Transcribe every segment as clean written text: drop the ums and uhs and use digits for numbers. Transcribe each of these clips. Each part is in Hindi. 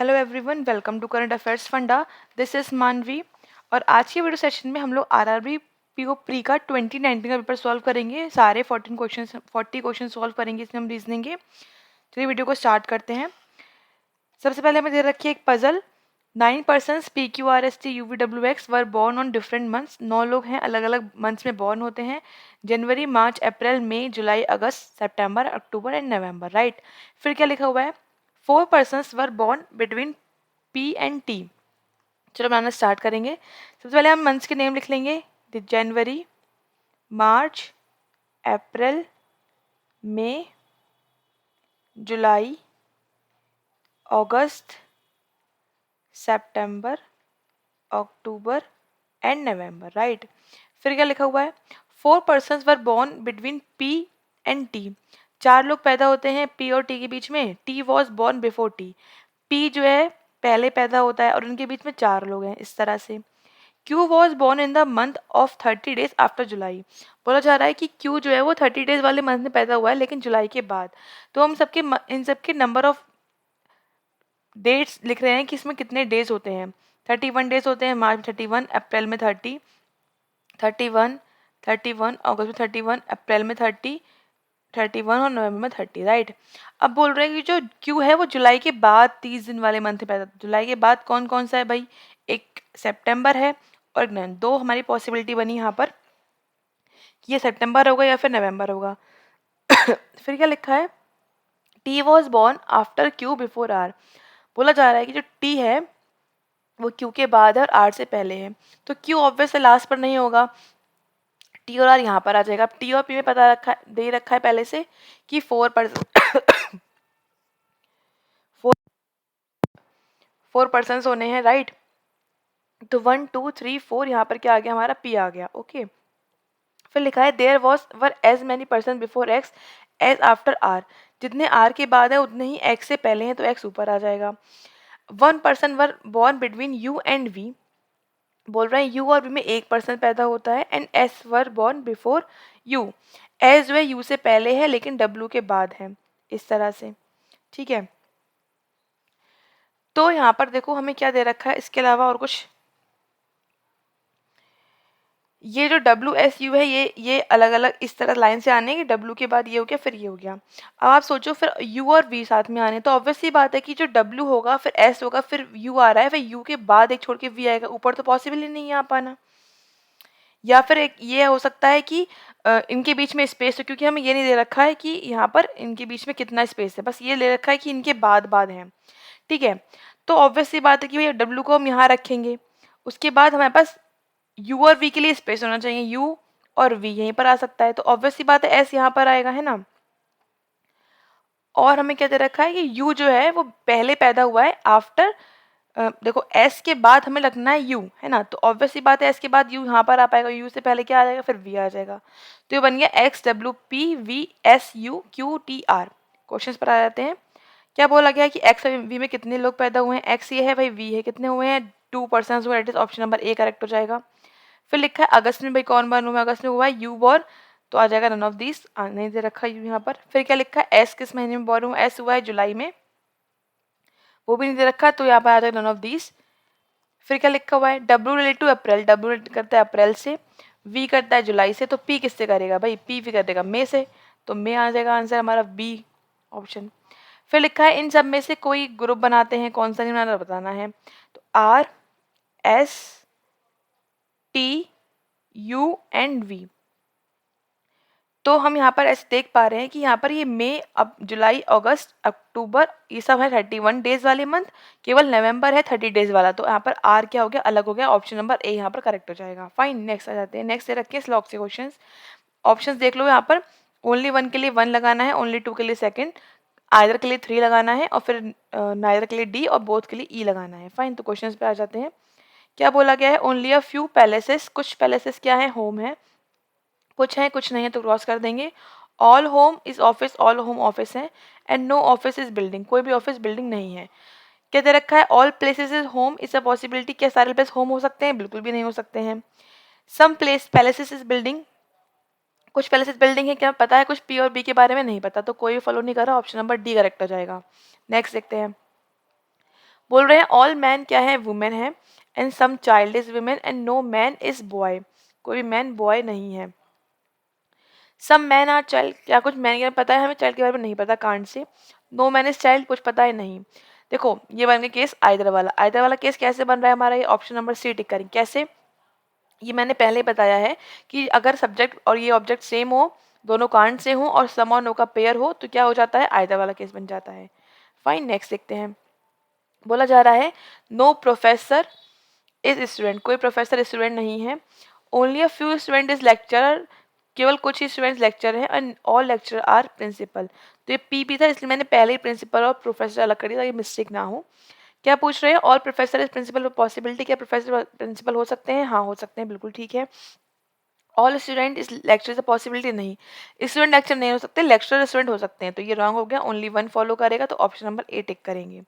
Hello everyone, welcome to current affairs funda. This is Manvi. और आज के वीडियो सेशन में हम लोग आरआरबी पीओ प्री का 2019 का पेपर सॉल्व करेंगे। सारे 40 क्वेश्चन सॉल्व करेंगे, इसमें हम रीजनिंग के। चलिए वीडियो को स्टार्ट करते हैं। सबसे पहले हमें दे रखी है एक puzzle. 9 persons PQRST UVWX were born on different months. 9 लोग हैं, अलग अलग मंथ्स में बॉर्न होते हैं। जनवरी, मार्च, अप्रैल, मई, जुलाई, अगस्त, सितंबर, अक्टूबर एंड नवंबर। राइट। फिर क्या लिखा हुआ है? 4 persons were born between P and T। चलो बनाना स्टार्ट करेंगे। सबसे पहले हम मंथ्स के नेम लिख लेंगे। जनवरी, मार्च, अप्रैल, मई, जुलाई, अगस्त, सितंबर, अक्टूबर एंड नवंबर। राइट। फिर क्या लिखा हुआ है? 4 persons were born between P and T। 4 लोग पैदा होते हैं P और T के बीच में। T was born before T। P जो है पहले पैदा होता है और उनके बीच में 4 लोग हैं, इस तरह से। Q was born in the month of 30 days after July. बोला जा रहा है कि Q जो है वो 30 डेज वाले मंथ में पैदा हुआ है, लेकिन जुलाई के बाद। तो हम इन सबके नंबर ऑफ डेट्स लिख रहे हैं कि इसमें कितने डेज होते हैं। 31 डेज होते हैं। मार्च में 31, अप्रैल में 30, 31, 31, अगस्त में 31, अप्रैल में 30, 31 और नवंबर में 30। राइट। अब बोल रहे हैं कि जो क्यू है वो जुलाई के बाद 30 दिन वाले मंथ में पैदा। जुलाई के बाद कौन कौन सा है भाई? एक सितंबर है और एक नवंबर। दो हमारी पॉसिबिलिटी बनी यहाँ पर कि ये सितंबर होगा या फिर नवंबर होगा। फिर क्या लिखा है? T was born after Q before R. बोला जा रहा है कि जो टी है वो क्यू के बाद है और आर से पहले है। तो क्यू ऑब्वियस लास्ट पर नहीं होगा, टी और आर यहाँ पर आ जाएगा। टी और पी में पता रखा दे रखा है पहले से कि 4 पर्सन होने हैं। राइट। तो 1 2 3 4 यहाँ पर क्या आ गया? हमारा पी आ गया। ओके। फिर लिखा है there was were as many person before X as after R. जितने आर के बाद है उतने ही एक्स से पहले हैं, तो एक्स ऊपर आ जाएगा। 1 person were born between U and V. बोल रहे हैं यू और वी में एक पर्सन पैदा होता है। And S were born before you. S जो है यू से पहले है लेकिन डब्ल्यू के बाद है, इस तरह से। ठीक है। तो यहाँ पर देखो हमें क्या दे रखा है इसके अलावा और कुछ। ये जो डब्ल्यू एस यू है ये अलग अलग इस तरह लाइन से आने कि डब्ल्यू के बाद ये हो गया फिर ये हो गया। अब आप सोचो फिर यू और वी साथ में आने, तो ऑब्वियस सी बात है कि जो डब्ल्यू होगा फिर एस होगा फिर यू आ रहा है, फिर यू के बाद एक छोड़ के वी आएगा, ऊपर तो पॉसिबल ही नहीं है आ पाना। या फिर एक ये हो सकता है कि इनके बीच में स्पेस हो, क्योंकि हमें ये नहीं दे रखा है कि यहाँ पर इनके बीच में कितना स्पेस है, बस ये ले रखा है कि इनके बाद बाद है। ठीक है। तो ऑब्वियस सी बात है कि भैया डब्ल्यू को हम यहाँ रखेंगे, उसके बाद हमारे पास यू और वी के लिए स्पेस होना चाहिए। यू और वी यहीं पर आ सकता है, तो ऑब्वियस सी बात है एस यहाँ पर आएगा, है ना। और हमें क्या दे रखा है कि यू जो है वो पहले पैदा हुआ है आफ्टर। देखो एस के बाद हमें रखना है यू, है ना, तो ऑब्वियस सी बात है एस के बाद यू यहाँ पर आ पाएगा। यू से पहले क्या आ जाएगा? फिर वी आ जाएगा। तो ये बन गया x W P V S U Q T R. Question पर आ जाते हैं। क्या बोला गया है कि एक्स और वी में कितने लोग पैदा हुए हैं? एक्स ये है भाई, वी है, कितने हुए हैं? 2 पर्सन हुए। ऑप्शन नंबर ए करेक्ट हो जाएगा। फिर लिखा है अगस्त में भाई कौन बॉर्न हुआ? अगस्त में हुआ है यू बॉर्न, तो आ जाएगा नन ऑफ दिस। नहीं दे रखा यू यहाँ पर। फिर क्या लिखा है? एस किस महीने में बॉर्न हुआ? एस हुआ है जुलाई में, वो भी नहीं दे रखा, तो यहाँ पर आ जाएगा नन ऑफ दिस। फिर क्या लिखा हुआ है? W relate to April. W करता है अप्रैल से, वी करता है जुलाई से, तो पी किससे करेगा भाई? पी भी कर देगा मई से, तो मई आ जाएगा आंसर हमारा बी ऑप्शन। फिर लिखा है इन सब में से कोई ग्रुप बनाते हैं, कौन सा नहीं बनाना बताना है। तो R S T U and V. तो हम यहाँ पर ऐसे देख पा रहे हैं कि यहाँ पर ये मई, अब जुलाई, अगस्त, अक्टूबर, ये सब है 31 डेज वाले मंथ। केवल नवंबर है 30 डेज वाला, तो यहाँ पर आर क्या हो गया? अलग हो गया। ऑप्शन नंबर ए यहाँ पर करेक्ट हो जाएगा। फाइन। नेक्स्ट आ जाते हैं। नेक्स्ट ये रखिए स्लॉक से क्वेश्चन। ऑप्शन देख लो यहाँ पर। ओनली 1 के लिए 1 लगाना है, ओनली 2 के लिए सेकेंड, आइदर के लिए 3 लगाना है, और फिर नाइदर के लिए डी, और बोथ के लिए ई लगाना है। फाइन। तो क्वेश्चन पे आ जाते हैं। क्या बोला गया है? Only a few palaces. कुछ पैलेसेस क्या है? होम है। कुछ है कुछ नहीं है, तो क्रॉस कर देंगे। All home is office, all home office है। And no office is building, कोई भी ऑफिस बिल्डिंग नहीं है। क्या दे रखा है? All places is home is a possibility. क्या सारे प्लेस होम हो सकते हैं? बिल्कुल भी नहीं हो सकते हैं। Some place palaces is building, कुछ पैलेसेस बिल्डिंग है, क्या पता है? कुछ पी और बी के बारे में नहीं पता, तो कोई भी फॉलो नहीं कर रहा। ऑप्शन नंबर डी करेक्ट हो जाएगा। नेक्स्ट देखते हैं। बोल रहे हैं ऑल मैन क्या है, वुमेन है, and some child is women and no man is boy, कोई भी मैन बॉय नहीं है। सम मैन आर चाइल्ड, क्या कुछ मैन के बारे में पता है हमें, चाइल्ड के बारे में नहीं पता, can't say. No man is child, कुछ पता है नहीं। देखो ये बन गया केस आइदर वाला। आइदर वाला केस कैसे बन रहा है हमारा, ये ऑप्शन नंबर सी टिक करेंगे। कैसे, ये मैंने पहले ही बताया है कि अगर सब्जेक्ट और ये ऑब्जेक्ट सेम हो, दोनों कांट से हो और सम और नो का पेयर हो, तो क्या हो जाता है, आइदर वाला केस बन जाता है। फाइन, नेक्स्ट देखते हैं। बोला जा रहा है नो प्रोफेसर इज स्टूडेंट, कोई प्रोफेसर स्टूडेंट नहीं है। Only a few student is lecturer, केवल कुछ ही स्टूडेंट्स लेक्चर हैं, and all lecture are principal. तो ये पी था, इसलिए मैंने पहले ही प्रिंसिपल और प्रोफेसर अलग कर दिया ताकि मिस्टेक ना हो। क्या पूछ रहे हैं, all professor is principal possibility, क्या प्रोफेसर प्रिंसिपल हो सकते हैं, हाँ हो सकते हैं, बिल्कुल ठीक है। ऑल स्टूडेंट इज लेक्चर से पॉसिबिलिटी नहीं, स्टूडेंट लेक्चर नहीं हो सकते, लेक्चर स्टूडेंट हो सकते हैं, तो ये रॉन्ग हो गया, ओनली वन फॉलो करेगा, तो ऑप्शन नंबर ए टिक करेंगे।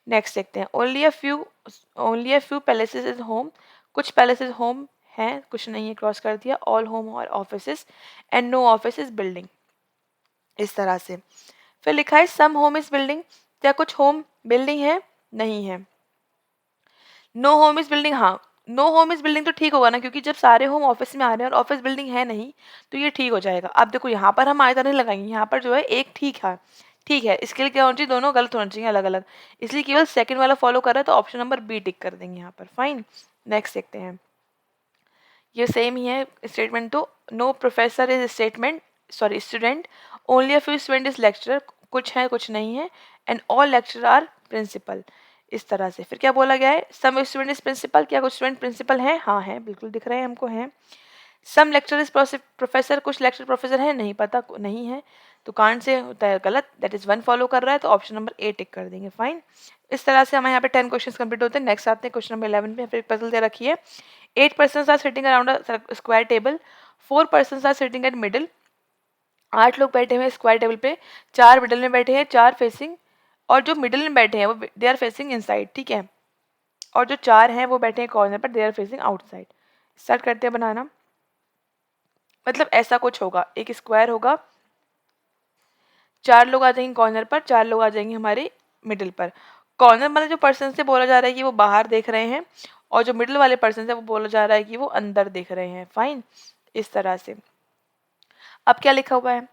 नेक्स्ट देखते हैं, only a few palaces is home, कुछ पैलेसेस होम हैं, कुछ नहीं है, क्रॉस कर दिया। ऑल होम और offices and no office is building, इस तरह से। फिर लिखा है सम होम इज बिल्डिंग, क्या कुछ होम बिल्डिंग है, नहीं है। नो होम इज बिल्डिंग, हाँ नो होम इज बिल्डिंग तो ठीक होगा ना, क्योंकि जब सारे होम ऑफिस में आ रहे हैं और ऑफिस बिल्डिंग है नहीं, तो ये ठीक हो जाएगा। अब देखो यहाँ पर हम आयता नहीं लगाएंगे, यहाँ पर जो है एक ठीक है, ठीक है, इसके लिए क्या होना चाहिए, दोनों गलत होना चाहिए अलग अलग, इसलिए केवल सेकंड वाला फॉलो कर रहा है, तो ऑप्शन नंबर बी टिक कर देंगे यहाँ पर। फाइन, नेक्स्ट देखते हैं। ये सेम ही है स्टेटमेंट, तो no professor is statement, sorry student, only a few student is lecturer, कुछ है कुछ नहीं है, and all lecturer are principal, इस तरह से। फिर क्या बोला गया है, सम स्टूडेंट इज प्रिंसिपल, क्या कुछ स्टूडेंट प्रिंसिपल हैं, हाँ है, बिल्कुल दिख रहे हैं हमको हैं। सम लेक्चर इज प्रोफेसर, कुछ लेक्चर प्रोफेसर है, नहीं पता, नहीं है, तो कांट से होता है गलत, दैट इज वन फॉलो कर रहा है, तो ऑप्शन नंबर ए टिक कर देंगे। फाइन, इस तरह से हमारे यहाँ पे 10 क्वेश्चन कंप्लीट होते हैं। नेक्स्ट आते हैं क्वेश्चन नंबर 11 पे। फिर पजल दे रखी है, 8 persons are sitting around a square table, 4 persons are sitting at middle, 8 लोग बैठे हुए हैं स्क्वायर टेबल पे, 4 मिडिल में बैठे हैं, 4 फेसिंग, और जो मिडिल में बैठे हैं वो दे आर फेसिंग इनसाइड, ठीक है, और जो 4 हैं वो बैठे हैं कॉर्नर पर, they are facing outside. Start करते हैं बनाना। मतलब ऐसा कुछ होगा, एक स्क्वायर होगा, 4 लोग आ जाएंगे कॉर्नर पर, 4 लोग आ जाएंगे हमारे मिडिल पर। कॉर्नर मतलब जो पर्सन से बोला जा रहा है कि वो बाहर देख रहे हैं, और जो मिडिल वाले पर्सन से वो बोला जा रहा है कि वो अंदर देख रहे हैं। फाइन, इस तरह से। अब क्या लिखा हुआ है,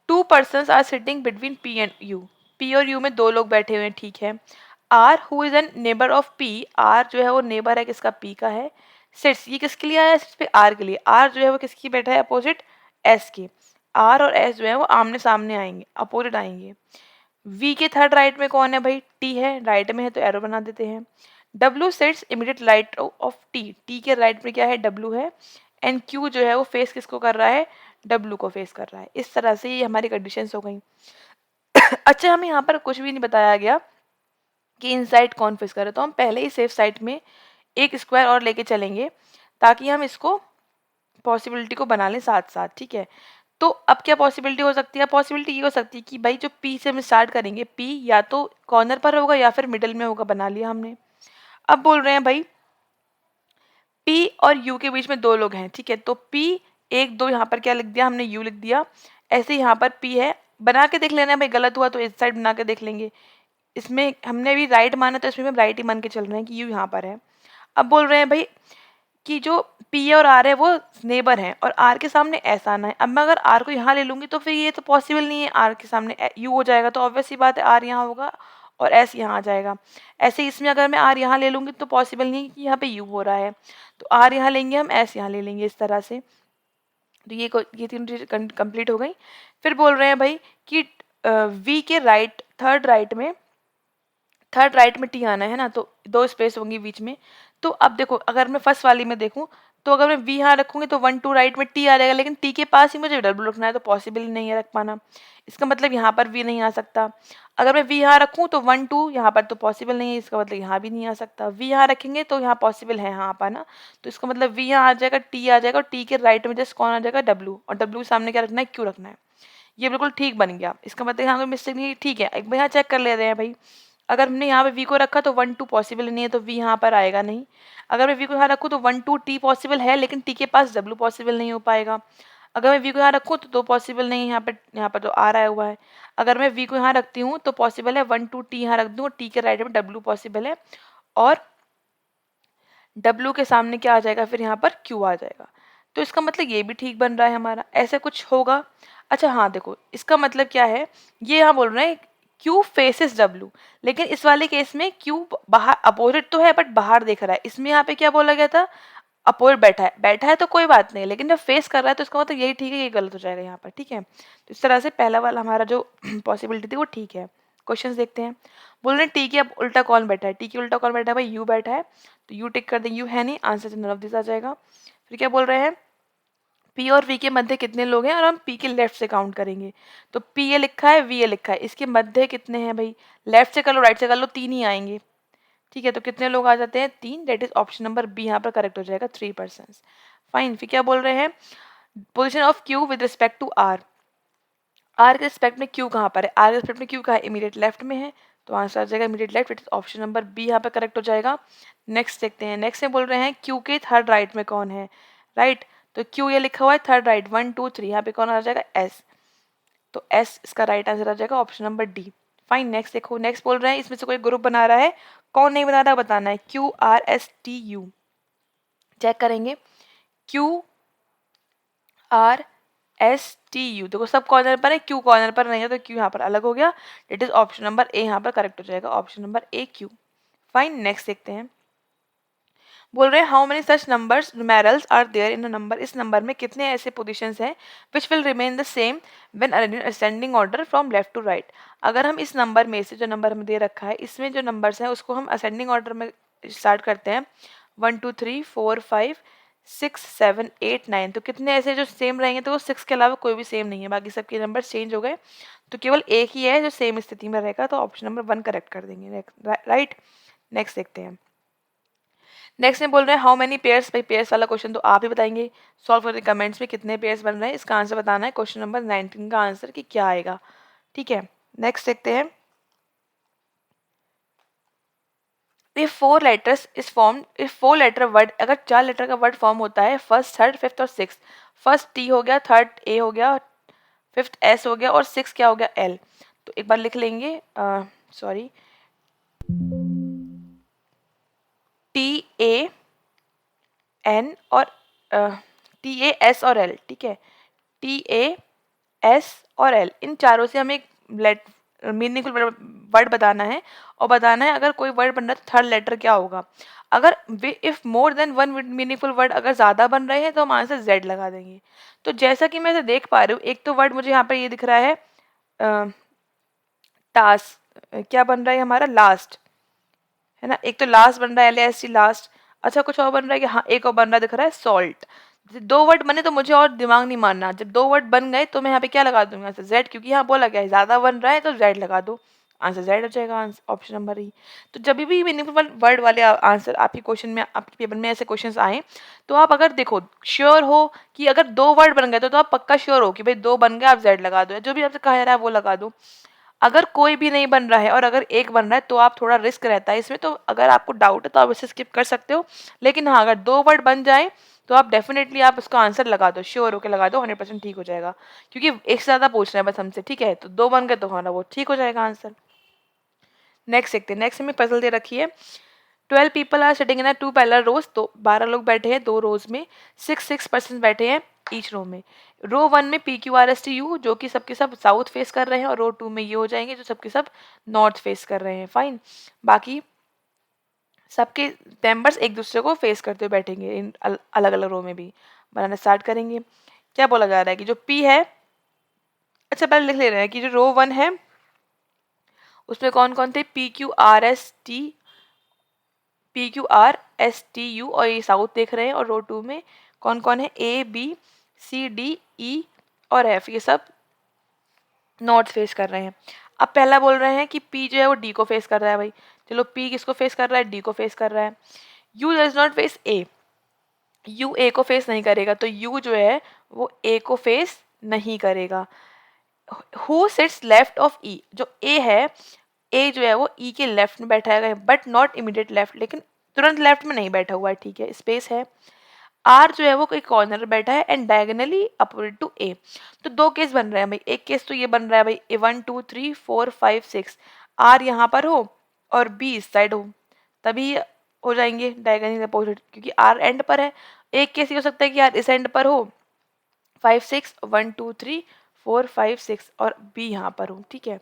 2 persons are sitting between P and U, P और यू में 2 लोग बैठे हुए हैं, ठीक है। R who is an neighbour of P, R जो है वो नेबर है किसका, पी का है। सिट्स, ये किसके लिए आया है, सिट्स पे आर के लिए। आर जो है वो किसकी बैठा है, अपोजिट एस की। आर और एस जो है वो आमने सामने आएंगे, अपोजिट आएंगे। वी के थर्ड राइट में कौन है भाई, टी है, राइट में है तो एरो बना देते हैं। W sits immediate right of T, T के राइट में क्या है, डब्ल्यू है। एंड क्यू जो है वो फेस किसको कर रहा है, डब्ल्यू को फेस कर रहा है। इस तरह से ये हमारी कंडीशंस हो गई। अच्छा, हमें यहाँ पर कुछ भी नहीं बताया गया कि इनसाइड कौन फेस कर रहा है, तो हम पहले ही सेफ साइड में एक स्क्वायर और लेके चलेंगे ताकि हम इसको पॉसिबिलिटी को बना लें साथ साथ, ठीक है। तो अब क्या पॉसिबिलिटी हो सकती है, पॉसिबिलिटी ये हो सकती है कि भाई जो पी से हम स्टार्ट करेंगे, पी या तो कॉर्नर पर होगा या फिर मिडल में होगा, बना लिया हमने। अब बोल रहे हैं भाई पी और यू के बीच में 2 लोग हैं, ठीक है, तो पी 1 2 यहाँ पर क्या लिख दिया हमने, यू लिख दिया। ऐसे ही यहाँ पर पी है, बना के देख लेना है भाई, गलत हुआ तो इस साइड बना के देख लेंगे। इसमें हमने अभी राइट माना तो इसमें हम राइट ही मान के चल रहे हैं कि यू यहाँ पर है। अब बोल रहे हैं भाई कि जो पी और आर है वो नेबर हैं और आर के सामने एस आना है। अब मैं अगर आर को यहाँ ले लूँगी तो फिर ये तो पॉसिबल नहीं है, आर के सामने यू हो जाएगा, तो ऑब्वियस सी बात है आर यहाँ होगा और एस यहाँ आ जाएगा। ऐसे ही इसमें अगर मैं आर यहाँ ले लूँगी तो पॉसिबल नहीं है कि यहाँ पे यू हो रहा है, तो आर यहाँ लेंगे हम, एस यहाँ ले लेंगे, इस तरह से। तो ये 3 चीज़ कंप्लीट हो गई। फिर बोल रहे हैं भाई कि वी के राइट थर्ड राइट में टी आना है ना, तो 2 स्पेस होंगी बीच में। तो अब देखो अगर मैं फर्स्ट वाली में देखूं, तो अगर मैं वी यहाँ रखूंगी तो 1 2 राइट में टी आ जाएगा, लेकिन टी के पास ही मुझे डब्ल्यू रखना है, तो पॉसिबल ही नहीं है रख पाना। इसका मतलब यहाँ पर वी नहीं आ सकता। अगर मैं वी यहाँ रखूँ तो 1 2 यहाँ पर तो पॉसिबल नहीं है, इसका मतलब यहाँ भी नहीं आ सकता। वी यहाँ रखेंगे तो यहाँ पॉसिबल है यहाँ पाना, तो इसका मतलब वी यहाँ आ जाएगा, टी आ जाएगा, और टी के राइट में जस्ट कौन आ जाएगा, डब्ल्यू, और डब्ल्यू के सामने क्या रखना है, क्यू रखना है। ये बिल्कुल ठीक बन गया, इसका मतलब यहाँ कोई मिस्टेक नहीं है, ठीक है। एक बार यहाँ चेक कर ले रहे हैं भाई, अगर हमने यहाँ पे वी को रखा तो 1 2 पॉसिबल नहीं है, तो वी यहाँ पर आएगा नहीं। अगर मैं वी को यहाँ रखूँ तो 1 2 टी पॉसिबल है, लेकिन टी के पास डब्ल्यू पॉसिबल नहीं हो पाएगा। अगर मैं वी को यहाँ रखूँ तो पॉसिबल नहीं है, यहाँ पर तो आर आया हुआ है। अगर मैं वी को यहाँ रखती हूँ तो पॉसिबल है 1 2 टी यहाँ रख दूँ, टी के राइट में डब्ल्यू पॉसिबल है, और डब्ल्यू के सामने क्या आ जाएगा, फिर यहाँ पर क्यू आ जाएगा। तो इसका मतलब ये भी ठीक बन रहा है हमारा, ऐसे कुछ होगा। अच्छा हाँ देखो, इसका मतलब क्या है, ये यहाँ बोल रहे हैं क्यू फेसेस डब्ल्यू, लेकिन इस वाले केस में क्यू बाहर अपोजिट तो है बट बाहर देख रहा है। इसमें यहाँ पे क्या बोला गया था, अपोजिट बैठा है तो कोई बात नहीं, लेकिन जब फेस कर रहा है तो इसका मतलब यही ठीक है, ये गलत हो जाएगा यहाँ पर, ठीक है। तो इस तरह से पहला वाला हमारा जो पॉसिबिलिटी थी वो ठीक है। क्वेश्चंस देखते हैं। बोल रहे हैं टी के अब उल्टा कौन बैठा है, टी के उल्टा कौन बैठा है भाई, यू बैठा है, तो यू टिक कर देंगे, यू है नहीं, आंसर नन ऑफ दिस आ जाएगा। फिर क्या बोल रहे हैं, पी और वी के मध्य कितने लोग हैं, और हम पी के लेफ्ट से काउंट करेंगे। तो पी ए लिखा है, वी ए लिखा है, इसके मध्य कितने हैं भाई, लेफ्ट से कर लो राइट से कर लो, 3 ही आएंगे, ठीक है। तो कितने लोग आ जाते हैं, 3, that is option number B यहाँ पर करेक्ट हो जाएगा, 3%। फाइन। फिर क्या बोल रहे हैं, position of Q with respect to R, R के रिस्पेक्ट में क्यू कहाँ पर है, आर के रिस्पेक्ट में क्यू कहाँ है, इमीडिएट लेफ्ट में है, तो आंसर आ जाएगा immediate left, it is option number B यहाँ पर करेक्ट हो जाएगा। नेक्स्ट देखते हैं, नेक्स्ट में बोल रहे हैं क्यू के थर्ड राइट में कौन है, राइट, तो क्यू ये लिखा हुआ है थर्ड राइट, 1 2 3, यहाँ पे कौन आ जाएगा, एस, तो एस इसका राइट आंसर आ जाएगा, option number D. Fine. Next देखो, नेक्स्ट बोल रहे हैं इसमें से कोई ग्रुप बना रहा है, कौन नहीं बना रहा बताना है, Q R S T U, check करेंगे, Q R S T U, देखो सब कॉर्नर पर है, क्यू कॉर्नर पर नहीं है, तो क्यू यहाँ पर अलग हो गया, it is option number A यहाँ पर करेक्ट हो जाएगा, option number A Q. Fine. Next देखते हैं, बोल रहे हैं how many such numbers numerals are there in a number, इस नंबर में कितने ऐसे पोजीशंस हैं which will remain the same when ascending order from left to right. अगर हम इस नंबर में से, जो नंबर हमें दे रखा है, इसमें जो नंबर्स हैं उसको हम असेंडिंग ऑर्डर में स्टार्ट करते हैं, 1 2 3 4 5 6 7 8 9, तो कितने ऐसे जो सेम रहेंगे, तो वो 6 के अलावा कोई भी सेम नहीं है, बाकी सबके नंबर चेंज हो गए, तो केवल एक ही है जो सेम स्थिति में रहेगा, तो ऑप्शन नंबर 1 करेक्ट कर देंगे, राइट। नेक्स्ट देखते हैं, नेक्स्ट में बोल रहे हैं हाउ मेनी पेयर्स, भाई पेयर्स वाला क्वेश्चन तो आप ही बताएंगे, सॉल्व करके कमेंट्स में कितने पेयर्स बन रहे हैं, इसका आंसर बताना है, क्वेश्चन नंबर 19 का आंसर कि क्या आएगा, ठीक है। नेक्स्ट देखते हैं, if 4 letters is form, if 4 letter word, अगर 4 लेटर का वर्ड फॉर्म होता है, फर्स्ट थर्ड फिफ्थ और सिक्स, फर्स्ट टी हो गया, थर्ड ए हो गया, फिफ्थ एस हो गया, और सिक्स क्या हो गया, एल, तो एक बार लिख लेंगे, सॉरी, टी ए एन और टी ए एस और एल, ठीक है, टी ए एस और एल, इन चारों से हमें एक मीनिंगफुल वर्ड बताना है, और बताना है अगर कोई वर्ड बन रहा है तो थर्ड लेटर क्या होगा। अगर if more than one meaningful word अगर ज़्यादा बन रहे हैं तो हम आंसर जेड लगा देंगे। तो जैसा कि मैं इसे देख पा रही हूँ, एक तो वर्ड मुझे यहाँ पर ये दिख रहा है, टास्क, क्या बन रहा है हमारा, लास्ट, है ना, एक तो लास्ट बन रहा है, LAST लास्ट। अच्छा कुछ और बन रहा है कि, हाँ एक और बन रहा है, दिख रहा है सॉल्ट। दो वर्ड बने तो मुझे और दिमाग नहीं मारना, जब दो वर्ड बन गए तो मैं यहाँ पे क्या लगा दूंगा, आंसर जेड, क्योंकि यहाँ बोला गया है ज्यादा बन रहा है तो जेड लगा दो, आंसर जेड हो जाएगा, ऑप्शन नंबर ई। तो जब भी मीनिंगफुल वर्ड वाले आंसर आपके क्वेश्चन में, आपके पेपर में ऐसे क्वेश्चन आए, तो आप अगर देखो श्योर हो कि अगर दो वर्ड बन गए तो आप पक्का श्योर हो कि भाई दो बन गए, आप जेड लगा दो, जो भी आपसे कहा जा रहा है वो लगा दो। अगर कोई भी नहीं बन रहा है और अगर एक बन रहा है तो आप थोड़ा रिस्क रहता है इसमें, तो अगर आपको डाउट है तो आप इसे स्किप कर सकते हो, लेकिन हाँ अगर दो वर्ड बन जाए तो आप डेफिनेटली आप उसका आंसर लगा दो, श्योर होकर लगा दो, 100% ठीक हो जाएगा, क्योंकि एक से ज़्यादा पूछ रहे हैं बस हमसे, ठीक है, तो दो बन गए तो हमारा वो ठीक हो जाएगा आंसर। नेक्स्ट देखते हैं, नेक्स्ट में पजल दे रखी है, 12 people are sitting in a 2 parallel rows, तो 12 लोग बैठे हैं दो रोज में, 6 पर्सन बैठे हैं ईच रो में। रो 1 में PQRSTU जो कि सबके सब साउथ फेस कर रहे हैं, और रो 2 में ये हो जाएंगे जो सबके सब नॉर्थ फेस कर रहे हैं। फाइन। बाकी सबके मेंबर्स एक दूसरे को फेस करते हुए बैठेंगे इन अलग अलग रो में भी। बनाना स्टार्ट करेंगे। क्या बोला जा रहा है कि जो P है, अच्छा पहले लिख ले रहे हैं कि जो रो 1 है उसमें कौन कौन थे, PQRSTU और ये साउथ देख रहे हैं, और रो 2 में कौन कौन है, ABCDE और F, ये सब नॉर्थ फेस कर रहे हैं। अब पहला बोल रहे हैं कि P जो है वो D को फेस कर रहा है भाई, चलो P किसको फेस कर रहा है, D को फेस कर रहा है। U does not face A, U A को फेस नहीं करेगा, तो U जो है वो A को फेस नहीं करेगा। Who sits left of E, जो A है, A जो है वो E के लेफ्ट में बैठा है, बट नॉट इमीडिएट लेफ्ट, लेकिन तुरंत लेफ्ट में नहीं बैठा हुआ है, ठीक है, स्पेस है। आर जो है वो कोई कॉर्नर बैठा है एंड डायगोनली अपवर्ड टू ए। तो दो केस बन रहे हैं भाई। एक केस तो ये बन रहा है भाई ए 1 2 3 4 5 6 आर यहाँ पर हो और बी इस साइड हो, तभी हो जाएंगे डायगोनली अपोजिट, क्योंकि आर एंड पर है। एक केस ये हो सकता है कि आर इस एंड पर हो 5 6 1 2 3 4 5 6 और बी यहाँ पर हो, ठीक है।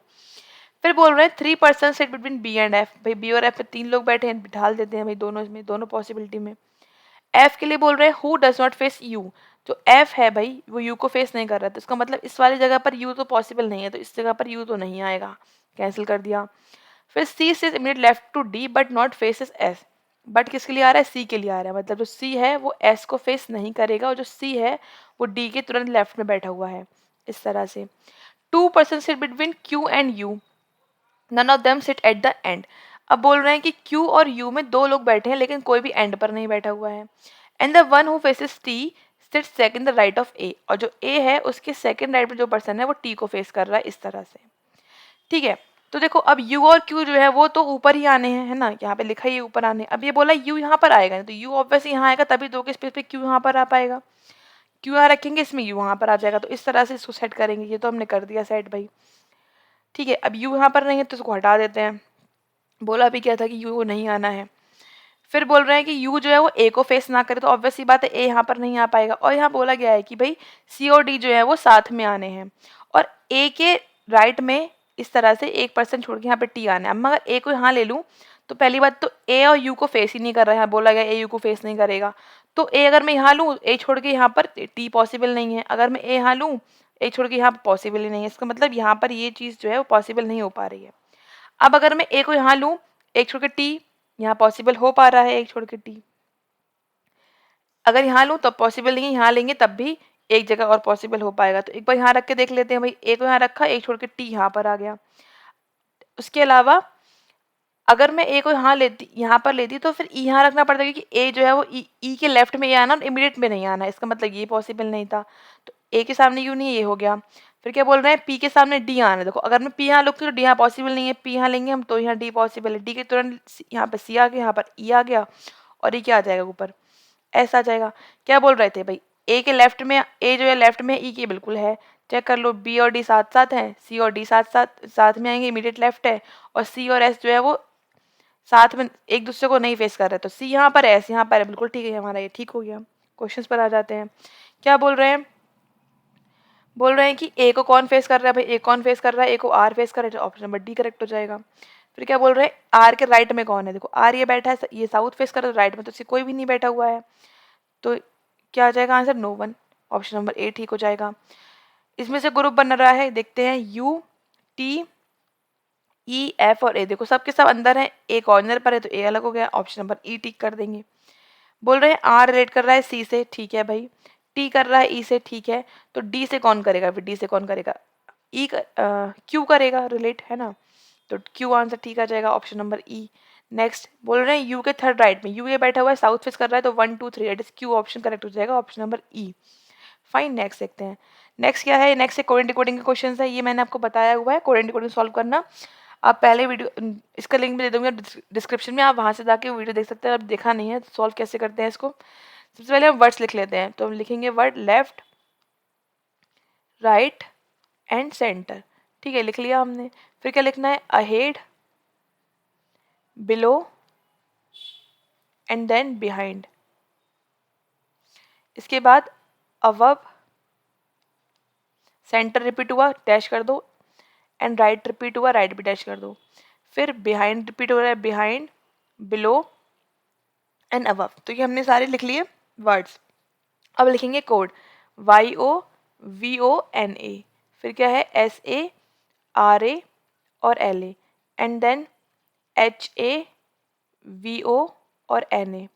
फिर बोल रहे हैं 3 person sit between B and F. भाई बी और एफ में 3 लोग बैठे हैं, बिठाल देते हैं भाई दोनों में, दोनों पॉसिबिलिटी में। एफ के लिए बोल रहे हैं who does not face you. जो एफ है भाई वो यू को फेस नहीं कर रहा है, तो इसका मतलब इस वाली जगह पर यू तो पॉसिबल नहीं है, तो इस जगह पर यू तो नहीं आएगा, कैंसिल कर दिया। फिर C says immediate left to D but not faces S. But किसके लिए आ रहा है? सी के लिए आ रहा है, मतलब जो सी है वो एस को फेस नहीं करेगा और जो सी है वो डी के तुरंत लेफ्ट में बैठा हुआ है, इस तरह से। 2 person sit between Q and U, none of them sit at the end. अब बोल रहे हैं कि Q और U में दो लोग बैठे हैं लेकिन कोई भी एंड पर नहीं बैठा हुआ है। And the one who faces T sit second the right of A, और जो A है उसके सेकंड राइट में जो पर्सन है वो T को फेस कर रहा है, इस तरह से, ठीक है। तो देखो अब U और Q जो है वो तो ऊपर ही आने हैं, है ना, यहाँ पे लिखा ही है ऊपर आने। अब ये बोला U यहाँ पर आएगा, तो U ऑब्वियसली यहाँ आएगा, तभी दो के स्पेस पे Q यहाँ पर आ पाएगा। Q यहाँ रखेंगे, इसमें U वहाँ पर आ जाएगा, तो इस तरह से इसको सेट करेंगे। ये तो हमने कर दिया सेट भाई, ठीक है। अब U यहाँ पर नहीं है तो इसको हटा देते हैं। बोला भी क्या था कि यू को नहीं आना है। फिर बोल रहे हैं कि यू जो है वो ए को फेस ना करे, तो ऑब्वियस सी बात है ए यहाँ पर नहीं आ पाएगा। और यहाँ बोला गया है कि भाई सी और डी जो है वो साथ में आने हैं और ए के राइट में इस तरह से 1% छोड़ के यहाँ पे टी आना है। अब मैं अगर ए को यहाँ ले लूँ तो पहली बात तो ए और यू को फेस ही नहीं कर रहा है, यहाँ बोला गया ए यू को फेस नहीं करेगा। तो ए अगर मैं यहाँ लूँ, ए छोड़ के यहाँ पर टी पॉसिबल नहीं है। अगर मैं ए यहाँ लूँ, ए छोड़ के यहाँ पॉसिबल ही नहीं है। इसका मतलब यहाँ पर ये चीज़ जो है वो पॉसिबल नहीं हो पा रही है। अब अगर मैं ए को यहाँ लूँ, एक छोड़ के टी, यहाँ पॉसिबल हो पा रहा है एक छोड़ के टी। अगर यहाँ लूँ तब पॉसिबल नहीं है, यहाँ लेंगे तब भी एक जगह और पॉसिबल हो पाएगा। तो एक बार यहाँ रख के देख लेते हैं भाई। ए को यहाँ रखा, एक छोड़ के टी यहाँ पर आ गया। उसके अलावा अगर मैं ए को यहाँ पर लेती तो फिर ई यहाँ रखना पड़ता, क्योंकि ए जो है वो ई के लेफ्ट में ये आना, इमीडिएट में नहीं आना। इसका मतलब ये पॉसिबल नहीं था। तो ए के सामने यू नहीं, ये हो गया। फिर क्या बोल रहे हैं, पी के सामने डी आना है। देखो अगर मैं पी यहाँ लूँगी तो डी यहाँ पॉसिबल नहीं है, पी यहाँ लेंगे हम तो यहाँ डी पॉसिबल है। डी के तुरंत यहाँ पर सी आ गया, यहाँ पर ई आ गया और ये क्या आ जाएगा ऊपर, ऐसा आ जाएगा। क्या बोल रहे थे भाई, ए के लेफ्ट में, ए जो है लेफ्ट में, ई के बिल्कुल है। चेक कर लो, बी और डी साथ साथ हैं, सी और डी साथ साथ साथ में आएंगे, इमीडिएट लेफ्ट है। और सी और एस जो है वो साथ में एक दूसरे को नहीं फेस कर रहे, तो सी यहाँ पर है, एस यहाँ पर है, बिल्कुल ठीक है हमारा, ये ठीक हो गया। क्वेश्चंस पर आ जाते हैं। क्या बोल रहे हैं, बोल रहे हैं कि ए को कौन फेस कर रहा है भाई, ए कौन फेस कर रहा है, ए को आर फेस कर रहा है, तो ऑप्शन नंबर डी करेक्ट हो जाएगा। फिर क्या बोल रहे हैं, आर के राइट में कौन है, देखो आर ये बैठा है, ये साउथ फेस कर रहा है, तो राइट में तो इससे कोई भी नहीं बैठा हुआ है, तो क्या आ जाएगा answer, no one. Option number A ठीक हो जाएगा। इसमें से ग्रुप बन रहा है, देखते हैं, यू टी ई एफ और ए। देखो सबके सब अंदर है, ए कॉर्नर पर है तो ए अलग हो गया, ऑप्शन नंबर ई टिक कर देंगे। बोल रहे हैं आर रिलेट कर रहा है सी से, ठीक है भाई। टी कर रहा है ई से, ठीक है। तो डी से कौन करेगा, फिर डी से कौन करेगा, ई क्यू करेगा रिलेट, है ना। तो क्यू आंसर ठीक आ जाएगा, ऑप्शन नंबर ई। नेक्स्ट बोल रहे हैं यू के थर्ड राइट में, यू ये बैठा हुआ है, साउथ फेस कर रहा है, तो 1 2 3 it is Q, option correct हो जाएगा, ऑप्शन नंबर ई। फाइन, नेक्स्ट देखते हैं। नेक्स्ट क्या है, नेक्स्ट से कोडेंट डिकोडिंग के क्वेश्चन है, ये मैंने आपको बताया हुआ है कोडेंट डिकोडिंग सॉल्व करना। आप पहले वीडियो, इसका लिंक भी दे दूंगा डिस्क्रिप्शन में, आप वहाँ से जाके वीडियो देख सकते हैं। अब देखा नहीं है सॉल्व कैसे करते हैं इसको। सबसे पहले हम वर्ड्स लिख लेते हैं, तो हम लिखेंगे word left right and centre, ठीक है, लिख लिया हमने। फिर क्या लिखना है, ahead, below and then behind. इसके बाद अबव, सेंटर रिपीट हुआ, डैश कर दो, एंड राइट रिपीट हुआ, राइट भी डैश कर दो। फिर बिहाइंड रिपीट हो रहा है, बिहाइंड, बिलो एंड अबव। तो ये हमने सारे लिख लिए वर्ड्स। अब लिखेंगे code, Y O V O N A, फिर क्या है, एस ए आर ए और L A, and then H A V O और एन ए,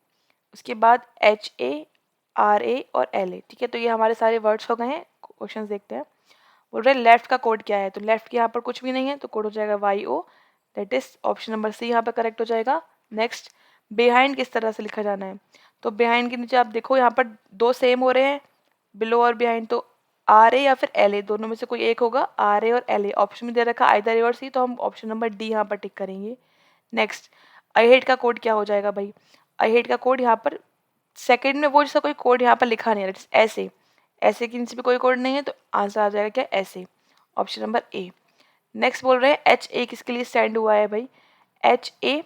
उसके बाद एच ए आर ए और एल ए, ठीक है। तो ये हमारे सारे वर्ड्स हो गए हैं। क्वेश्चन देखते हैं। बोल रहे लेफ्ट का कोड क्या है, तो लेफ्ट के यहाँ पर कुछ भी नहीं है, तो कोड हो जाएगा Y O, that is option number C यहाँ पर करेक्ट हो जाएगा। नेक्स्ट, बिहाइंड किस तरह से लिखा जाना है, तो बिहाइंड के नीचे आप देखो यहाँ पर दो सेम हो रहे हैं, बिलो और बिहाइंड, तो आर ए या फिर एल ए, दोनों में से कोई एक होगा, आर ए और एल ए। ऑप्शन में दे रखा आइदर ए और सी, तो हम ऑप्शन नंबर डी यहाँ पर टिक करेंगे। नेक्स्ट, आई हेट का कोड क्या हो जाएगा भाई, आई हेट का कोड यहाँ पर सेकंड में वो जैसा कोई कोड यहाँ पर लिखा नहीं है, ऐसे ऐसे के नीचे भी कोई कोड नहीं है, तो आंसर आ जाएगा क्या, ऐसे, ऑप्शन नंबर ए। नेक्स्ट बोल रहे हैं एच ए किसके लिए स्टैंड हुआ है भाई, एच ए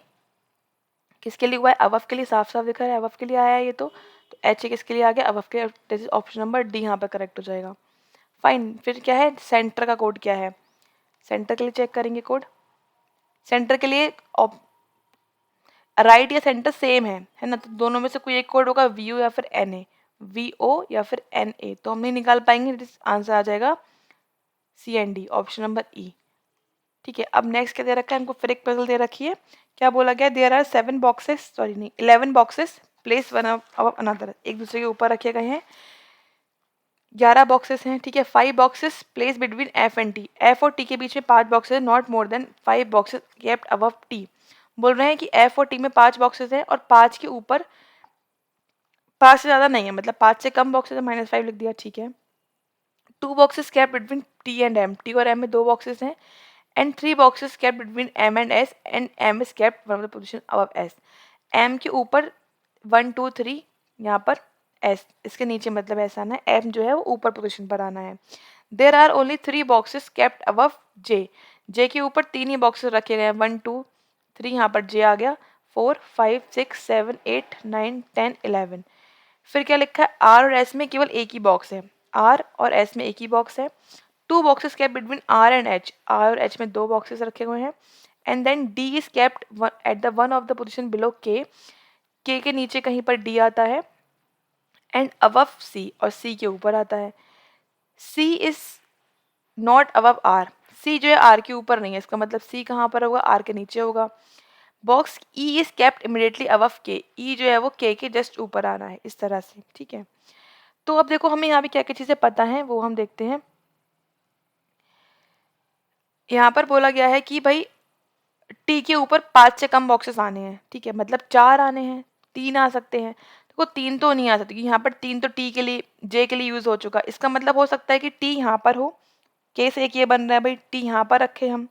किसके लिए हुआ है, अबव के लिए, साफ साफ दिखा है अबव के लिए आया है ये तो एच ए किसके लिए आ गया, अबव के, this is option number D यहाँ पर करेक्ट हो जाएगा। फाइन, फिर क्या है, सेंटर का कोड क्या है, सेंटर के लिए चेक करेंगे कोड। सेंटर के लिए राइट या सेंटर सेम है ना, तो दोनों में से कोई एक कोड होगा, वी ओ या फिर एन ए, वी ओ या फिर एन ए, तो हम नहीं निकाल पाएंगे, आंसर आ जाएगा C N D, option number E. ठीक है, अब नेक्स्ट क्या दे रखा है हमको, फिर एक पजल दे रखी है, क्या बोला गया, देयर आर 7 बॉक्सेस, सॉरी नहीं 11 बॉक्सेस, प्लेस वन अब अनदर, एक दूसरे के ऊपर रखे गए हैं, 11 बॉक्सेस हैं, ठीक है। 5 boxes place between F and T, F और टी के बीच में 5 boxes, not more than 5 boxes kept above T. बोल रहे हैं कि एफ और टी में 5 बॉक्सेस हैं और 5 के ऊपर 5 से ज़्यादा नहीं है, मतलब 5 से कम बॉक्सेस है, -5 लिख दिया, ठीक है। 2 boxes kept between T and M, T और एम में 2 बॉक्सेस हैं, and 3 boxes kept between M and S, and M is kept one of the position above S. M के ऊपर 1 2 3 यहाँ पर एस, इसके नीचे मतलब ऐसा आना है, एम जो है वो ऊपर पोजीशन पर आना है। There are only 3 boxes kept above J, J के ऊपर 3 ही बॉक्सेस रखे गए हैं, 1 2 3, यहाँ पर जे आ गया, 4 5 6 7 8 9 10 11। फिर क्या लिखा है, आर और एस में केवल एक ही बॉक्स है, आर और एस में एक ही बॉक्स है। 2 boxes kept between R and H, R और एच में 2 बॉक्सेस रखे हुए हैं, and then D is kept at the one of the position below K, K नीचे कहीं पर डी आता है, एंड अबव सी, और सी के ऊपर आता है। सी इज नॉट अबव आर, सी जो है आर के ऊपर नहीं है, इसका मतलब सी कहाँ पर होगा, आर के नीचे होगा। Box E is kept immediately above के, ई जो है वो के जस्ट ऊपर आना है, इस तरह से, ठीक है। तो अब देखो हमें यहाँ पे क्या क्या चीज़ें पता हैं वो हम देखते हैं। यहाँ पर बोला गया है कि भाई टी के ऊपर 5 से कम बॉक्सेस आने हैं, ठीक है, मतलब 4 आने हैं, 3 आ सकते हैं, देखो 3 तो नहीं आ सकते, यहाँ पर 3 तो टी के लिए, जे के लिए यूज़ हो चुका, इसका मतलब हो सकता है कि टी यहाँ पर हो, के से एक ये बन रहा है भाई, टी यहाँ पर रखे हम,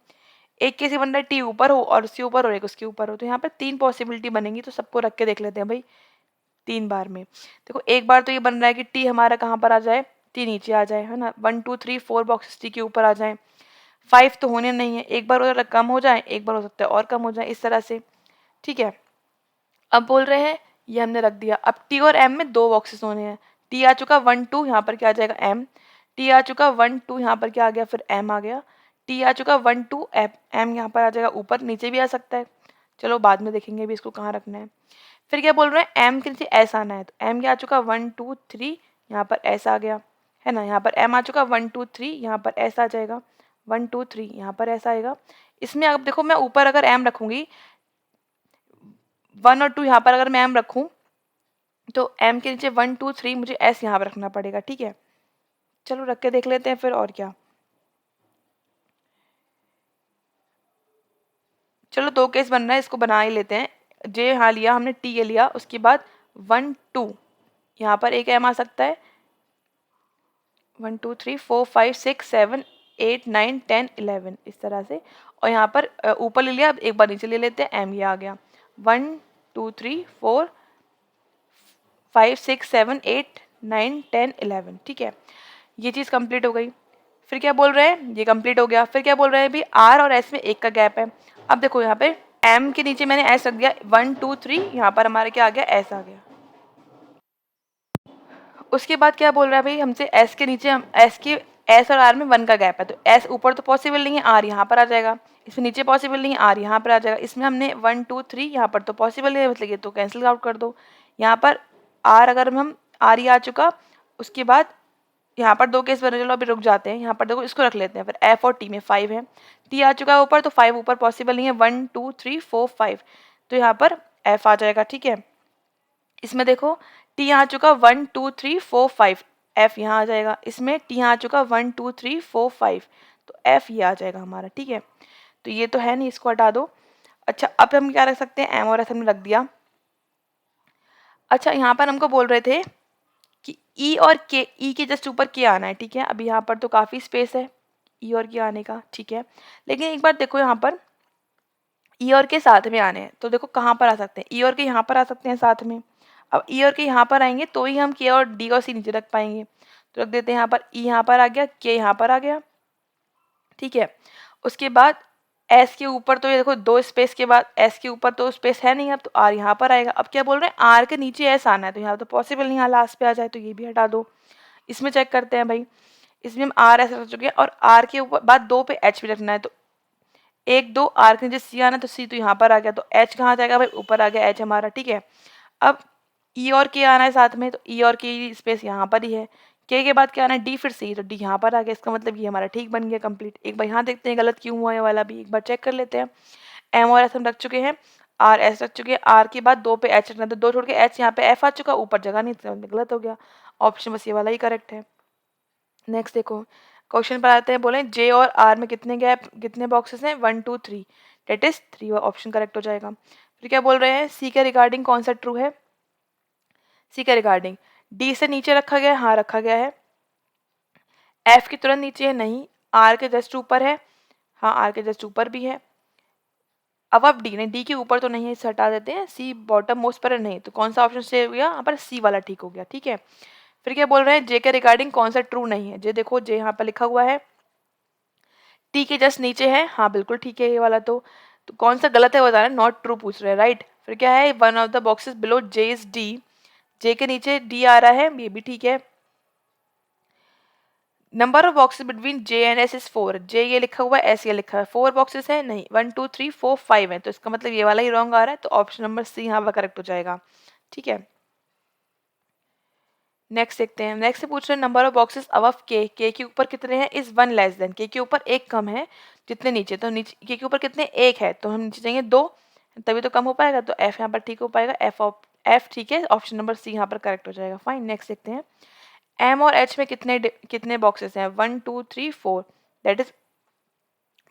एक के से बन रहा है टी ऊपर हो और उसके ऊपर और एक उसके ऊपर हो, तो यहाँ पर 3 पॉसिबिलिटी बनेंगी, तो सबको रख के देख लेते हैं भाई 3 बार में। देखो एक बार तो ये बन रहा है कि टी हमारा कहाँ पर आ जाए, टी नीचे आ जाए, है ना, 1 2 3 4 बॉक्सेस टी के ऊपर आ जाए, 5 तो होने नहीं है, एक बार हो कम हो जाए, एक बार हो सकता है और कम हो जाए, इस तरह से, ठीक है। अब बोल रहे हैं ये हमने रख दिया, अब टी और एम में 2 बॉक्सेस होने हैं, टी आ चुका 1 2, यहाँ पर क्या आ जाएगा एम, टी आ चुका 1 2, यहाँ पर क्या आ गया, फिर एम आ गया, टी आ चुका 1 2 एम यहाँ पर आ जाएगा ऊपर, नीचे भी आ सकता है, चलो बाद में देखेंगे भी इसको कहाँ रखना है। फिर क्या बोल रहे हैं, एम के नीचे एस आना है, तो एम क्या आ चुका 1 2 3, यहाँ पर एस आ गया, है ना, यहाँ पर एम आ चुका 1 2 3, यहाँ पर एस आ जाएगा 1 2 3, यहाँ पर एस आएगा। इसमें अब देखो मैं ऊपर अगर एम रखूंगी, 1 और 2 यहाँ पर अगर मैं एम रखूँ, तो एम के नीचे 1 2 3 मुझे एस यहाँ पर रखना पड़ेगा, ठीक है। चलो रख के देख लेते हैं फिर, और क्या, चलो 2 केस बन रहा है, इसको बना ही लेते हैं। जे यहाँ लिया हमने, टी ये लिया, उसके बाद 1 2, यहाँ पर एक एम आ सकता है, 1 2 3 4 5 6 7 8 9 10 11, इस तरह से, और यहाँ पर ऊपर ले लिया, अब एक बार नीचे ले लेते हैं, एम ये आ गया 1 2 3 4 5 6 7 8 9 10 11, ठीक है, ये चीज़ कंप्लीट हो गई। फिर क्या बोल रहे हैं, ये कंप्लीट हो गया, फिर क्या बोल रहे हैं भी आर और एस में एक का गैप है। अब देखो यहाँ पे एम के नीचे मैंने एस रख दिया, 1 2 3, यहाँ पर हमारे क्या आ गया, एस आ गया। उसके बाद क्या बोल रहा है भाई हमसे, एस के नीचे, हम एस के, एस और आर में 1 का गैप है, तो एस ऊपर तो पॉसिबल नहीं है, आर यहाँ पर आ जाएगा, इसमें नीचे पॉसिबल नहीं है, आर यहाँ पर आ जाएगा, इसमें हमने 1 2 3, यहाँ पर तो पॉसिबल है, मतलब ये तो कैंसिल आउट कर दो। यहाँ पर आर, अगर हम आर ही आ चुका, उसके बाद यहाँ पर 2 केस बने, चलो अभी रुक जाते हैं, यहाँ पर देखो इसको रख लेते हैं, फिर एफ और टी में 5 है, टी आ चुका है ऊपर, तो 5 ऊपर पॉसिबल नहीं है, 1 2 3 4 5, तो यहाँ पर एफ आ जाएगा, ठीक है। इसमें देखो टी यहाँ आ चुका 1 2 3 4 5, एफ यहाँ आ जाएगा, इसमें टी यहाँ आ चुका 1 2 3 4 5, तो एफ ये आ जाएगा हमारा, ठीक है। तो ये तो है नहीं, इसको हटा दो। अच्छा अब हम क्या रख सकते हैं, एम और एस हमने रख दिया। अच्छा यहाँ पर हमको बोल रहे थे कि ई और के, ई के जस्ट ऊपर के आना है, ठीक है। अभी यहाँ पर तो काफ़ी स्पेस है ई और के आने का, ठीक है, लेकिन एक बार देखो यहाँ पर ई और के साथ में आने हैं, तो देखो कहाँ पर आ सकते हैं, ई और के यहाँ पर आ सकते हैं साथ में। अब ई और के यहाँ पर आएंगे तो ही हम के और डी और सी नीचे रख पाएंगे। तो रख देते हैं यहाँ पर, ई यहाँ पर आ गया, के यहाँ पर आ गया, ठीक है। उसके बाद एस के ऊपर तो ये देखो दो स्पेस के बाद एस के ऊपर तो स्पेस है नहीं, अब तो आर यहाँ पर आएगा। अब क्या बोल रहे हैं, आर के नीचे एस आना है, तो यहाँ तो पॉसिबल नहीं है लास्ट पे आ जाए, तो ये भी हटा दो। इसमें चेक करते हैं भाई, इसमें हम आर एस रख चुके हैं और आर के ऊपर बाद दो पे एच भी रखना है, तो एक दो आर के नीचे सी आना, तो सी तो यहाँ पर आ गया, तो एच कहाँ जाएगा भाई, ऊपर आ गया एच हमारा, ठीक है। अब ई और के आना है साथ में, तो ई और के स्पेस यहाँ पर ही है। के बाद क्या आना है, डी, फिर सी, तो डी यहाँ पर आ गया। इसका मतलब ये हमारा ठीक बन गया कंप्लीट। एक बार यहाँ देखते हैं गलत क्यों हुआ है वाला भी, एक बार चेक कर लेते हैं। एम और एस हम रख चुके हैं, आर एस रख चुके हैं, आर के बाद दो पे एच रखना, तो दो छोड़ के एच यहाँ पे एफ आ चुका, ऊपर जगह नहीं, तो गलत हो गया। ऑप्शन बस ये वाला ही करेक्ट है। नेक्स्ट देखो क्वेश्चन पर आते हैं, बोले जे और आर में कितने गैप, कितने बॉक्सेस हैं, 1 2 3, डेट इज 3, ऑप्शन करेक्ट हो जाएगा। फिर क्या बोल रहे हैं, सी के रिगार्डिंग कौन सा ट्रू है, सी के रिगार्डिंग डी से नीचे रखा गया है, हाँ रखा गया है। एफ के तुरंत नीचे है, नहीं। आर के जस्ट ऊपर है, हाँ आर के जस्ट ऊपर भी है। अब डी नहीं, डी के ऊपर तो नहीं है, इसे हटा देते हैं। सी बॉटम मोस्ट पर है, नहीं, तो कौन सा ऑप्शन से हो गया यहाँ पर, सी वाला ठीक हो गया, ठीक है। फिर क्या बोल रहे हैं, जे के रिगार्डिंग कौन सा ट्रू नहीं है, जे देखो जे यहाँ पर लिखा हुआ है, टी के जस्ट नीचे है, हाँ बिल्कुल ठीक है ये वाला। तो कौन सा गलत है बता रहे हैं, नॉट ट्रू पूछ रहे हैं, राइट। फिर क्या है, one of the boxes below J is D, J के नीचे डी आ रहा है, ये भी ठीक है। Number of boxes between J and S is 4, जे ये लिखा हुआ है, एस ये लिखा है, 4 बॉक्सेस है, नहीं 1 2 3 4 5 है, तो इसका मतलब ये वाला ही रॉन्ग आ रहा है, तो ऑप्शन नंबर सी यहाँ पर करेक्ट हो जाएगा, ठीक है। नेक्स्ट देखते हैं, नेक्स्ट से पूछ रहे हैं नंबर ऑफ बॉक्सेस अबव के के ऊपर कितने हैं, इज 1 लेस देन, के ऊपर एक कम है जितने नीचे, तो नीचे के ऊपर कितने, एक है, तो हम नीचे जाएंगे 2, तभी तो कम हो पाएगा, तो एफ यहाँ पर ठीक हो पाएगा, एफ ठीक है, ऑप्शन नंबर सी यहाँ पर करेक्ट हो जाएगा, फाइन। नेक्स्ट देखते हैं, एम और एच में कितने बॉक्सेस हैं, 1 2 3 4, दैट इज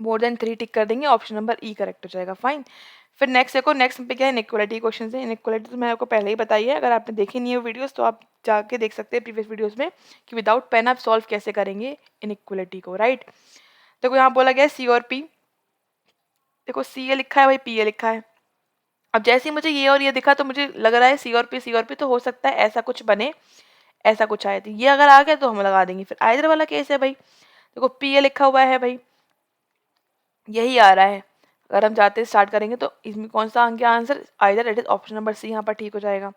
मोर देन 3, टिक कर देंगे, ऑप्शन नंबर ई करेक्ट हो जाएगा, फाइन। फिर नेक्स्ट देखो, नेक्स्ट पे क्या है, इनइक्वालिटी क्वेश्चन है। इनइक्वालिटी तो मैंने आपको पहले ही बताई है, अगर आपने देखी नहीं है वीडियोस तो आप जाके देख सकते हैं प्रीवियस वीडियोस में कि विदाउट पेन आप सॉल्व कैसे करेंगे इनइक्वालिटी को, राइट। देखो यहाँ बोला गया है सी और पी, देखो सी ये लिखा है भाई, पी ये लिखा है। अब जैसे ही मुझे ये और ये दिखा तो मुझे लग रहा है सी और पी, सी और पी, तो हो सकता है ऐसा कुछ बने, ऐसा कुछ आए, तो ये अगर आ गया तो हम लगा देंगे। फिर आइदर वाला केस है भाई, देखो पी ये लिखा हुआ है भाई, यही आ रहा है, अगर हम जाते स्टार्ट करेंगे तो इसमें कौन सा आ गया answer, either it is option number C यहाँ पर ठीक हो जाएगा।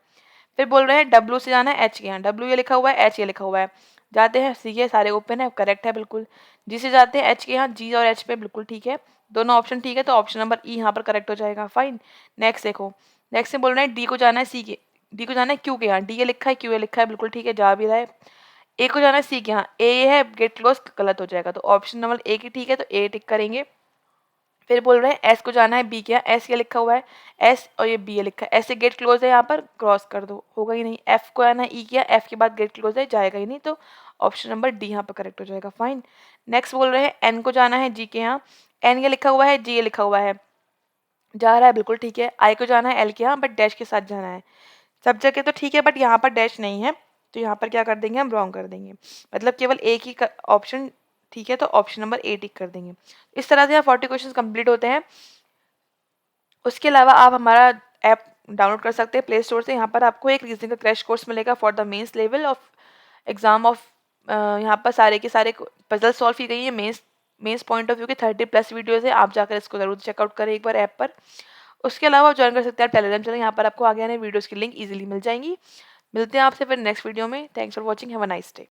फिर बोल रहे हैं डब्ल्यू से जाना है एच के यहाँ, डब्ल्यू ये लिखा हुआ है, एच ये लिखा हुआ है, जाते हैं सी के सारे ओपन है, करेक्ट है बिल्कुल। जी से जाते हैं एच के यहाँ, जी और एच पे बिल्कुल ठीक है, दोनों ऑप्शन ठीक है, तो ऑप्शन नंबर ई यहाँ पर करेक्ट हो जाएगा, फाइन। नेक्स्ट देखो, नेक्स्ट में बोल रहे हैं डी को जाना है सी के, डी को जाना है क्यू के यहाँ, डी ये लिखा है, क्यू ये लिखा है, बिल्कुल ठीक है, जा भी रहा है। ए को जाना है सी के यहाँ, ए है गेट क्लोज, गलत हो जाएगा, तो ऑप्शन नंबर ए की ठीक है, तो ए टिक करेंगे। फिर बोल रहे हैं एस को जाना है बी के यहाँ, एस ये लिखा हुआ है, एस और ये बी ये लिखा है, एस से गेट क्लोज है, यहाँ पर क्रॉस कर दो, होगा ही नहीं। एफ को आना है ई के यहाँ, एफ के बाद गेट क्लोज है, जाएगा ही नहीं, तो ऑप्शन नंबर डी यहाँ पर करेक्ट हो जाएगा, फाइन। नेक्स्ट बोल रहे हैं एन को जाना है जी के यहाँ, एन ये लिखा हुआ है, जी ये लिखा हुआ है, जा रहा है बिल्कुल ठीक है। आई को जाना है एल के यहाँ, बट डैश के साथ जाना है, सब जगह तो ठीक है बट यहाँ पर डैश नहीं है, तो यहाँ पर क्या कर देंगे, हम रॉन्ग कर देंगे, मतलब केवल एक ही ऑप्शन ठीक है, तो ऑप्शन नंबर ए टिक कर देंगे। इस तरह से यहाँ 40 क्वेश्चन कंप्लीट होते हैं। उसके अलावा आप हमारा ऐप डाउनलोड कर सकते हैं प्ले स्टोर से, यहाँ पर आपको एक रीजनिंग का क्रैश कोर्स मिलेगा for the mains level of exam of, यहाँ पर सारे के सारे पजल सॉल्व की गई है, मेंस पॉइंट ऑफ व्यू के 30+ वीडियोज़ है, आप जाकर इसको जरूर चेकआउट करें एक बार ऐप पर। उसके अलावा आप ज्वाइन कर सकते हैं टेलीग्राम चैनल, यहाँ पर आपको आगे आने वीडियोज़ की लिंक ईजिली मिल जाएंगी। मिलते हैं आपसे फिर नेक्स्ट वीडियो में, thanks for watching, have a nice day.